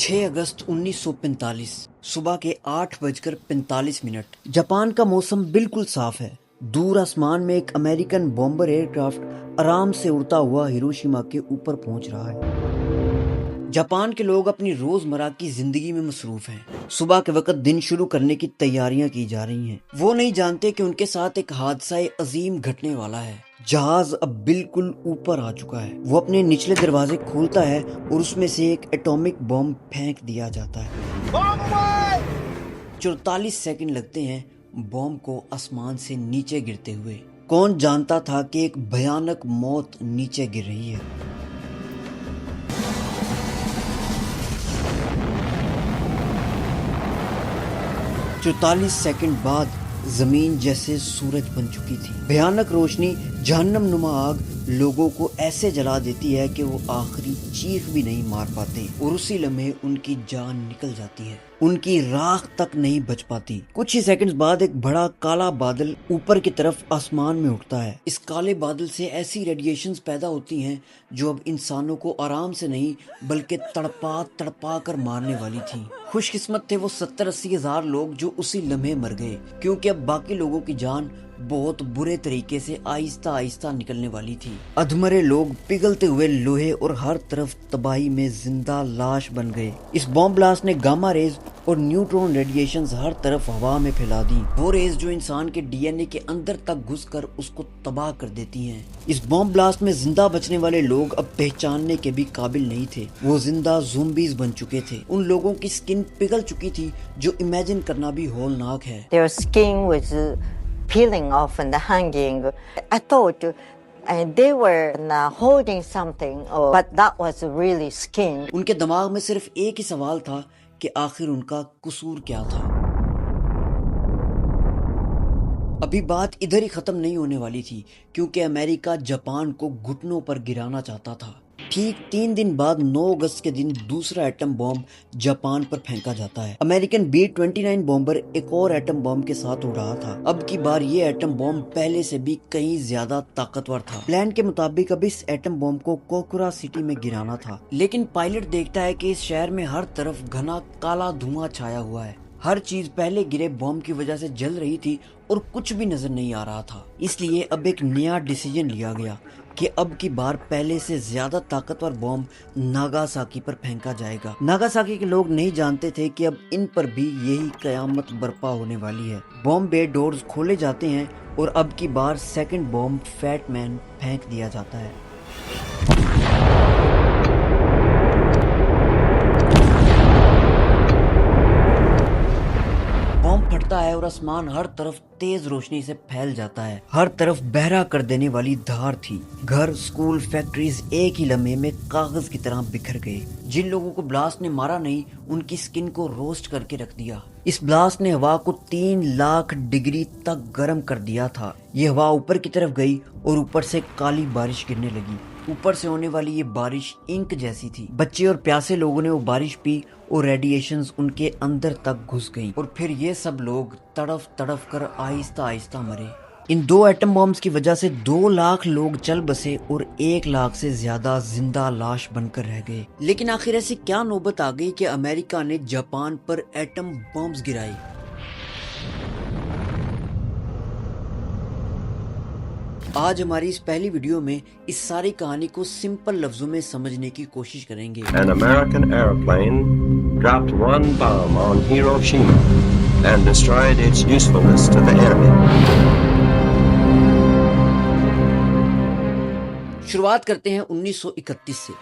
6 अगस्त 1945 सुबह के 8:45 जापान का मौसम बिल्कुल साफ है। दूर आसमान में एक अमेरिकन बॉम्बर एयरक्राफ्ट आराम से उड़ता हुआ हिरोशिमा के ऊपर पहुंच रहा है। जापान के लोग अपनी रोजमर्रा की जिंदगी में मसरूफ हैं। सुबह के वक्त दिन शुरू करने की तैयारियां की जा रही हैं। वो नहीं जानते कि उनके साथ एक हादसा अजीम घटने वाला है। जहाज अब बिल्कुल ऊपर आ चुका है। वो अपने निचले दरवाजे खोलता है और उसमें से एक एटॉमिक बॉम्ब फेंक दिया जाता है। 44 सेकंड लगते हैं बॉम्ब को आसमान से नीचे गिरते हुए। कौन जानता था कि एक भयानक मौत नीचे गिर रही है। 44 सेकंड बाद जमीन जैसे सूरज बन चुकी थी। भयानक रोशनी जहन्नम नुमा आग लोगों को ऐसे जला देती है कि वो आखिरी चीख भी नहीं मार पाते और उसी लम्हे उनकी जान निकल जाती है। उनकी राख तक नहीं बच पाती। कुछ ही सेकंड्स बाद एक बड़ा काला बादल ऊपर की तरफ आसमान में उठता है। इस काले बादल से ऐसी रेडिएशंस पैदा होती हैं जो अब इंसानों को आराम से नहीं बल्कि तड़पा तड़पा कर मारने वाली थी। खुशकिस्मत थे वो 70-80 हजार लोग जो उसी लम्हे मर गए, क्योंकि अब बाकी लोगों की जान बहुत बुरे तरीके से आहिस्ता आहिस्ता निकलने वाली थी। अधमरे लोग पिघलते हुए लोहे और हर तरफ तबाही में जिंदा लाश बन गए। इस बॉम्ब ब्लास्ट ने गामा रेज और न्यूट्रॉन रेडिएशंस हर तरफ हवा में फैला दी। वो रेज जो इंसान के डीएनए के अंदर तक घुसकर उसको तबाह कर देती हैं। इस बॉम्ब ब्लास्ट में जिंदा बचने वाले लोग अब पहचानने के भी काबिल नहीं थे। वो जिंदा ज़ोंबीज बन चुके थे। उन लोगों की स्किन पिघल चुकी थी जो इमेजिन करना भी हौलनाक है। Their skin was peeling off and hanging. I thought they were holding something, but that was really skin. उनके दिमाग में सिर्फ एक ही सवाल था कि आखिर उनका कसूर क्या था। अभी बात इधर ही खत्म नहीं होने वाली थी, क्योंकि अमेरिका जापान को घुटनों पर गिराना चाहता था। ठीक 3 दिन बाद 9 अगस्त के दिन दूसरा एटम बॉम्ब जापान पर फेंका जाता है। अमेरिकन B-29 बॉम्बर एक और एटम बॉम्ब के साथ उड़ रहा था। अब की बार ये एटम बॉम्ब पहले से भी कहीं ज्यादा ताकतवर था। प्लान के मुताबिक अब इस एटम बॉम्ब को कोकुरा सिटी में गिराना था, लेकिन पायलट देखता है कि इस शहर में हर तरफ घना काला धुआं छाया हुआ है। हर चीज पहले गिरे बॉम्ब की वजह से जल रही थी और कुछ भी नजर नहीं आ रहा था। इसलिए अब एक नया डिसीजन लिया गया कि अब की बार पहले से ज्यादा ताकतवर बॉम्ब नागासाकी पर फेंका जाएगा। नागासाकी के लोग नहीं जानते थे कि अब इन पर भी यही कयामत बर्पा होने वाली है। बॉम्ब बे डोर्स खोले जाते हैं और अब की बार सेकंड बॉम्ब फैट मैन फेंक दिया जाता है। बॉम्ब फटता है और आसमान हर तरफ तेज रोशनी से फैल जाता है। हर तरफ बहरा कर देने वाली धार थी। घर, स्कूल, फैक्ट्रीज एक ही लम्हे में कागज की तरह बिखर गए। जिन लोगों को ब्लास्ट ने मारा नहीं, उनकी स्किन को रोस्ट करके रख दिया। इस ब्लास्ट ने हवा को 3 लाख डिग्री तक गर्म कर दिया था। ये हवा ऊपर की तरफ गई और ऊपर से काली बारिश गिरने लगी। ऊपर से होने वाली ये बारिश इंक जैसी थी। बच्चे और प्यासे लोगों ने वो बारिश पी और रेडिएशंस उनके अंदर तक घुस गई और फिर ये सब लोग तड़फ तड़फ कर आहिस्ता आहिस्ता मरे। इन 2 एटम बॉम्ब्स की वजह से 2 लाख लोग चल बसे और 1 लाख से ज्यादा जिंदा लाश बनकर रह गए। लेकिन आखिर ऐसी क्या नौबत आ गई कि अमेरिका ने जापान पर एटम बॉम्ब्स गिराए। आज हमारी इस पहली वीडियो में इस सारी कहानी को सिंपल लफ्जों में समझने की कोशिश करेंगे। An American airplane dropped one bomb on Hiroshima and destroyed its usefulness to the enemy. शुरुआत करते हैं 1931 से।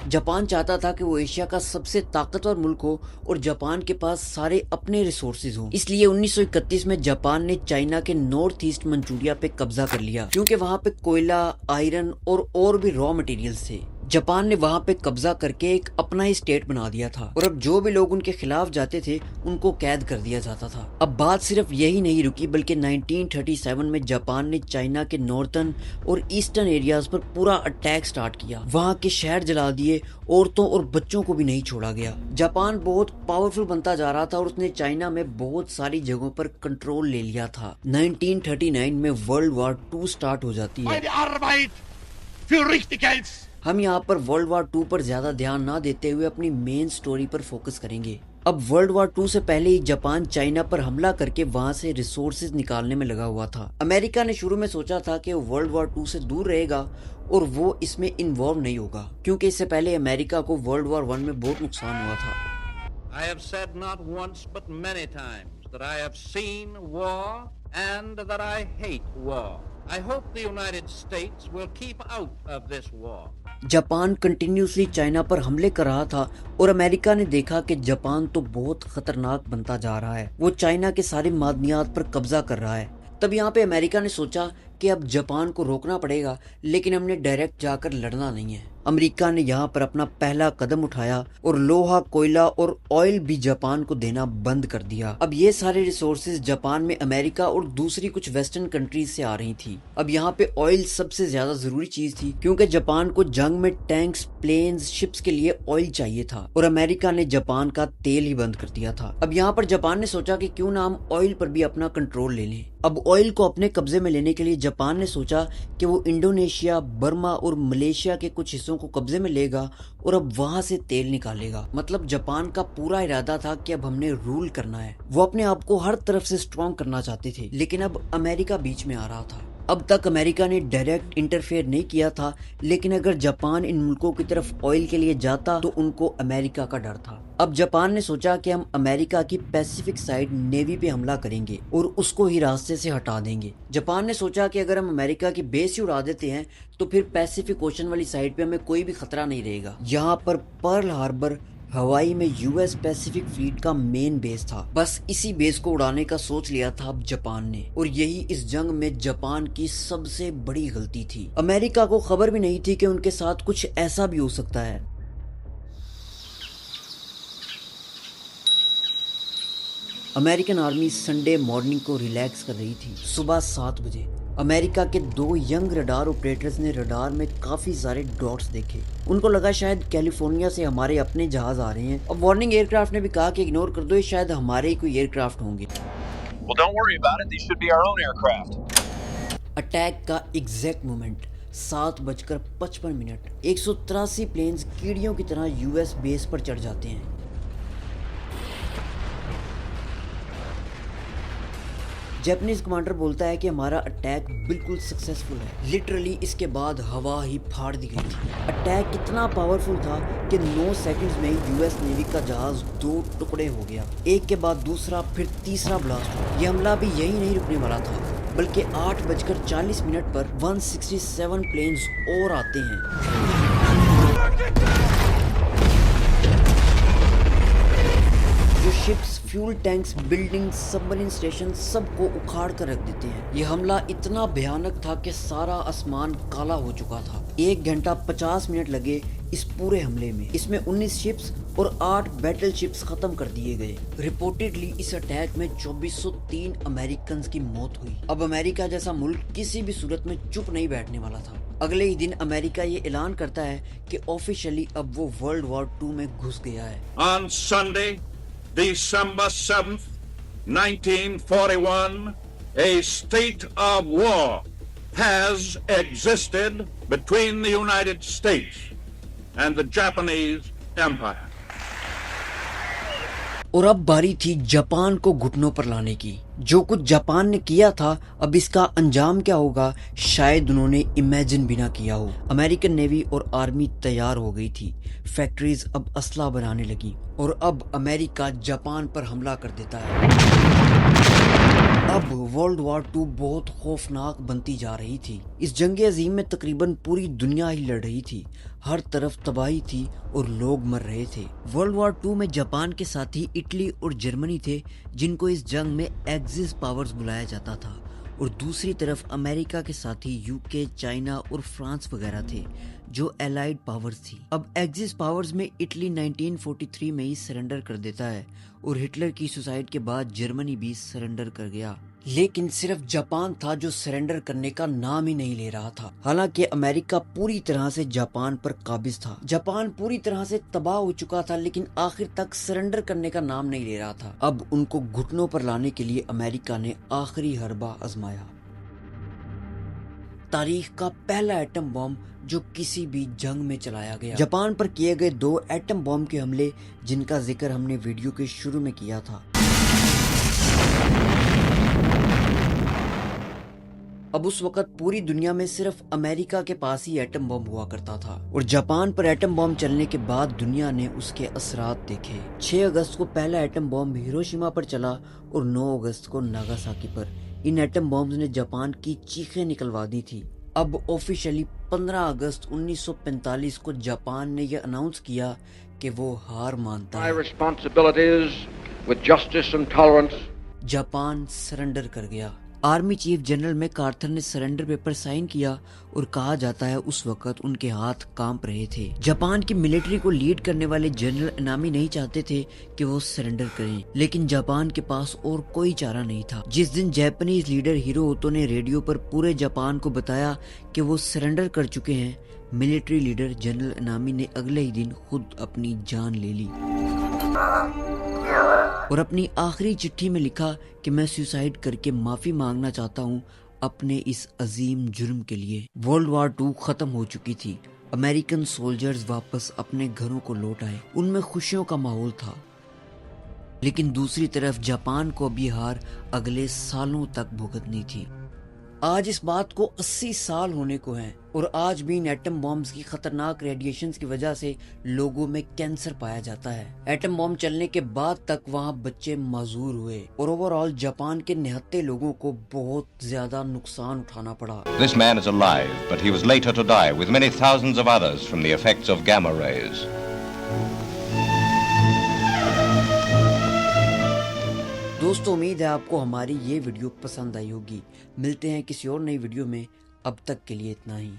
जापान चाहता था कि वो एशिया का सबसे ताकतवर मुल्क हो और जापान के पास सारे अपने रिसोर्सेज हों। इसलिए 1931 में जापान ने चाइना के नॉर्थ ईस्ट मंचूरिया पे कब्जा कर लिया, क्योंकि वहाँ पे कोयला, आयरन और भी रॉ मटेरियल्स थे। जापान ने वहाँ पे कब्जा करके एक अपना ही स्टेट बना दिया था और अब जो भी लोग उनके खिलाफ जाते थे उनको कैद कर दिया जाता था। अब बात सिर्फ यही नहीं रुकी, बल्कि 1937 में जापान ने चाइना के नॉर्थर्न और ईस्टर्न एरियाज पर पूरा अटैक स्टार्ट किया। वहाँ के शहर जला दिए, औरतों और बच्चों को भी नहीं छोड़ा गया। जापान बहुत पावरफुल बनता जा रहा था और उसने चाइना में बहुत सारी जगहों पर कंट्रोल ले लिया था। 1939 में वर्ल्ड वॉर 2 स्टार्ट हो जाती है। हम यहाँ पर वर्ल्ड वॉर 2 पर ज्यादा ध्यान ना देते हुए अपनी मेन स्टोरी पर फोकस करेंगे। अब वर्ल्ड वॉर 2 से पहले ही जापान चाइना पर हमला करके वहां से रिसोर्सेज निकालने में लगा हुआ था। अमेरिका ने शुरू में सोचा था कि वो वर्ल्ड वॉर 2 से दूर रहेगा और वो इसमें इन्वॉल्व नहीं होगा, क्योंकि इससे पहले अमेरिका को वर्ल्ड वॉर 1 में बहुत नुकसान हुआ था। I have said not once but many times that I have seen war and that I hate war. I hope the United States will keep out of this war. Japan continuously China पर हमले कर रहा था और America ने देखा कि Japan तो बहुत खतरनाक बनता जा रहा है, वो चाइना के सारे मादनियात पर कब्जा कर रहा है। तब यहाँ पे अमेरिका ने सोचा कि अब जापान को रोकना पड़ेगा, लेकिन हमने डायरेक्ट जाकर लड़ना नहीं है। अमेरिका ने यहाँ पर अपना पहला कदम उठाया और लोहा, कोयला और ऑयल भी जापान को देना बंद कर दिया। अब ये सारे रिसोर्सेज जापान में अमेरिका और दूसरी कुछ वेस्टर्न कंट्रीज से आ रही थी। अब यहाँ पे ऑयल सबसे ज्यादा जरूरी चीज थी, क्योंकि जापान को जंग में टैंक्स, प्लेन्स, शिप्स के लिए ऑयल चाहिए था और अमेरिका ने जापान का तेल ही बंद कर दिया था। अब यहाँ पर जापान ने सोचा कि क्यों ना हम ऑयल पर भी अपना कंट्रोल ले लें। अब ऑयल को अपने कब्जे में लेने के लिए जापान ने सोचा कि वो इंडोनेशिया, बर्मा और मलेशिया के कुछ हिस्सों को कब्जे में लेगा और अब वहां से तेल निकालेगा। मतलब जापान का पूरा इरादा था कि अब हमने रूल करना है। वो अपने आप को हर तरफ से स्ट्रॉन्ग करना चाहते थे, लेकिन अब अमेरिका बीच में आ रहा था। अब तक अमेरिका ने डायरेक्ट इंटरफेयर नहीं किया था, लेकिन अगर जापान इन मुल्कों की तरफ ऑयल के लिए जाता तो उनको अमेरिका का डर था। अब जापान ने सोचा कि हम अमेरिका की पैसिफिक साइड नेवी पे हमला करेंगे और उसको ही रास्ते से हटा देंगे। जापान ने सोचा कि अगर हम अमेरिका की बेस ही उड़ा देते हैं तो फिर पैसिफिक ओशन वाली साइड पे हमें कोई भी खतरा नहीं रहेगा। यहाँ पर पर्ल हार्बर हवाई में यूएस पैसिफिक फ्लीट का मेन बेस था। बस इसी बेस को उड़ाने का सोच लिया था अब जापान ने, और यही इस जंग में जापान की सबसे बड़ी गलती थी। अमेरिका को खबर भी नहीं थी कि उनके साथ कुछ ऐसा भी हो सकता है। अमेरिकन आर्मी संडे मॉर्निंग को रिलैक्स कर रही थी। सुबह 7 बजे अमेरिका के 2 यंग रडार ऑपरेटर्स ने रडार में काफी सारे डॉट्स देखे। उनको लगा शायद कैलिफोर्निया से हमारे अपने जहाज आ रहे हैं। अब वार्निंग एयरक्राफ्ट ने भी कहा कि इग्नोर कर दो, ये शायद हमारे ही कोई एयरक्राफ्ट होंगे। Well, don't worry about it. These should be our own aircraft. Attack का एग्जैक्ट मोमेंट 7:55। 183 प्लेन्स कीड़ियों की तरह यूएस बेस पर चढ़ जाते हैं। जापानीज कमांडर बोलता है कि हमारा अटैक बिल्कुल सक्सेसफुल है। लिटरली इसके बाद हवा ही फाड़ दी गई थी। अटैक इतना पावरफुल था कि 9 सेकंड्स में यूएस नेवी का जहाज 2 टुकड़े हो गया। एक के बाद दूसरा, फिर तीसरा ब्लास्ट हुआ। यह हमला भी यही नहीं रुकने वाला था, बल्कि 8:40 पर 167 प्लेन्स और आते हैं। जो ships, fuel tanks, building, submarine station सबको उखाड़ कर रख देते हैं। यह हमला इतना भयानक था कि सारा आसमान काला हो चुका था। 1 घंटा 50 मिनट लगे इस पूरे हमले में। इसमें 19 शिप्स और 8 बैटल शिप्स खत्म कर दिए गए। रिपोर्टेडली इस अटैक में 2403 अमेरिकन की मौत हुई। अब अमेरिका जैसा मुल्क किसी भी सूरत में चुप नहीं बैठने वाला था। अगले ही दिन अमेरिका ये ऐलान करता है कि ऑफिशियली अब वो वर्ल्ड वॉर 2 में घुस गया है। On Sunday, December 7th, 1941, a state of war has existed between the United States and the Japanese Empire. और अब बारी थी जापान को घुटनों पर लाने की। जो कुछ जापान ने किया था, अब इसका अंजाम क्या होगा शायद उन्होंने इमेजिन भी ना किया हो। अमेरिकन नेवी और आर्मी तैयार हो गई थी। फैक्ट्रीज अब असला बनाने लगी और अब अमेरिका जापान पर हमला कर देता है। अब वर्ल्ड वॉर 2 बहुत खौफनाक बनती जा रही थी। इस जंग अजीम में तकरीबन पूरी दुनिया ही लड़ रही थी। हर तरफ तबाही थी और लोग मर रहे थे। वर्ल्ड वॉर 2 में जापान के साथ ही इटली और जर्मनी थे, जिनको इस जंग में एक्सिस पावर्स बुलाया जाता था, और दूसरी तरफ अमेरिका के साथ ही यूके, चाइना और फ्रांस वगैरह थे, जो एलाइड पावर्स थी। अब एक्सिस पावर्स में इटली 1943 में ही सरेंडर कर देता है और हिटलर की सुसाइड के बाद जर्मनी भी सरेंडर कर गया। लेकिन सिर्फ जापान था जो सरेंडर करने का नाम ही नहीं ले रहा था। हालांकि अमेरिका पूरी तरह से जापान पर काबिज था। जापान पूरी तरह से तबाह हो चुका था, लेकिन आखिर तक सरेंडर करने का नाम नहीं ले रहा था। अब उनको घुटनों पर लाने के लिए अमेरिका ने आखिरी हरबा आजमाया। तारीख का पहला एटम बॉम्ब जो किसी भी जंग में चलाया गया। जापान पर किए गए 2 एटम बॉम्ब के हमले जिनका जिक्र हमने वीडियो के शुरू में किया था। अब उस वक्त पूरी दुनिया में सिर्फ अमेरिका के पास ही एटम बॉम्ब हुआ करता था और जापान पर एटम बॉम्ब चलने के बाद दुनिया ने उसके असरात देखे। 6 अगस्त को पहला एटम बॉम्ब हिरोशिमा पर चला और 9 अगस्त को नागासाकी पर। इन एटम बॉम्ब्स ने जापान की चीखें निकलवा दी थी। अब ऑफिशियली 15 अगस्त 1945 को जापान ने यह अनाउंस किया कि वो हार मानता है। जापान सरेंडर कर गया। आर्मी चीफ जनरल मैकआर्थर ने सरेंडर पेपर साइन किया और कहा जाता है उस वक्त उनके हाथ कांप रहे थे। जापान की मिलिट्री को लीड करने वाले जनरल इनामी नहीं चाहते थे कि वो सरेंडर करें, लेकिन जापान के पास और कोई चारा नहीं था। जिस दिन जापानीज लीडर हिरोहितो ने रेडियो पर पूरे जापान को बताया कि वो सरेंडर कर चुके हैं, मिलिट्री लीडर जनरल इनामी ने अगले ही दिन खुद अपनी जान ले ली और अपनी आखिरी चिट्ठी में लिखा कि मैं सुसाइड करके माफी मांगना चाहता हूँ अपने इस अजीम जुर्म के लिए। वर्ल्ड वॉर 2 खत्म हो चुकी थी। अमेरिकन सोल्जर्स वापस अपने घरों को लौट आए। उनमें खुशियों का माहौल था, लेकिन दूसरी तरफ जापान को अब ये हार अगले सालों तक भुगतनी थी। आज इस बात को 80 साल होने को हैं और आज भी इन एटम बॉम्ब्स की खतरनाक रेडिएशंस की वजह से लोगों में कैंसर पाया जाता है। एटम बॉम्ब चलने के बाद तक वहाँ बच्चे माजूर हुए और ओवरऑल जापान के 79 लोगों को बहुत ज्यादा नुकसान उठाना पड़ा। This man is alive, but he was later to die with many thousands of others from the effects of gamma rays. दोस्तों, उम्मीद है आपको हमारी ये वीडियो पसंद आई होगी। मिलते हैं किसी और नई वीडियो में, अब तक के लिए इतना ही।